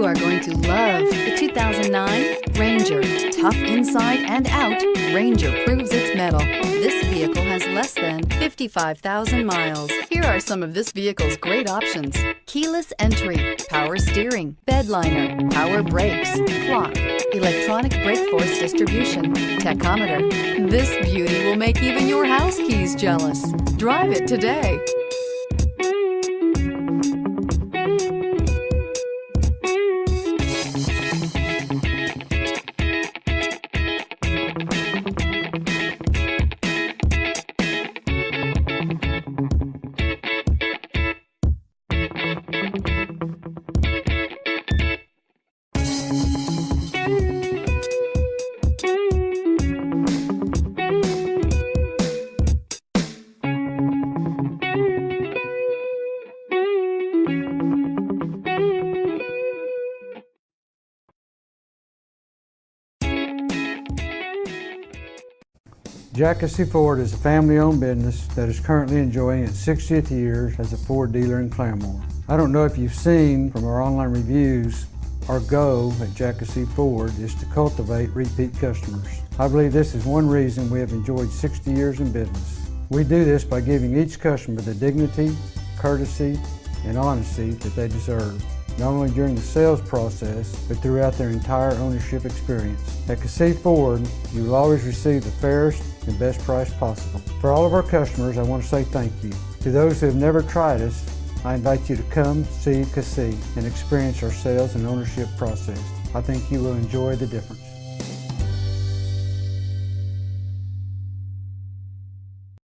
You are going to love the 2009 Ranger. Tough inside and out, Ranger proves its mettle. This vehicle has less than 55,000 miles. Here are some of this vehicle's great options: keyless entry, power steering, bed liner, power brakes, clock, electronic brake force distribution, tachometer. This beauty will make even your house keys jealous. Drive it today. Kissee Ford is a family-owned business that is currently enjoying its 60th year as a Ford dealer in Claremore. I don't know if you've seen from our online reviews, our goal at Kissee Ford is to cultivate repeat customers. I believe this is one reason we have enjoyed 60 years in business. We do this by giving each customer the dignity, courtesy, and honesty that they deserve, not only during the sales process, but throughout their entire ownership experience. At Kissee Ford, you will always receive the fairest and best price possible. For all of our customers, I want to say thank you. To those who have never tried us, I invite you to come see Kissee and experience our sales and ownership process. I think you will enjoy the difference.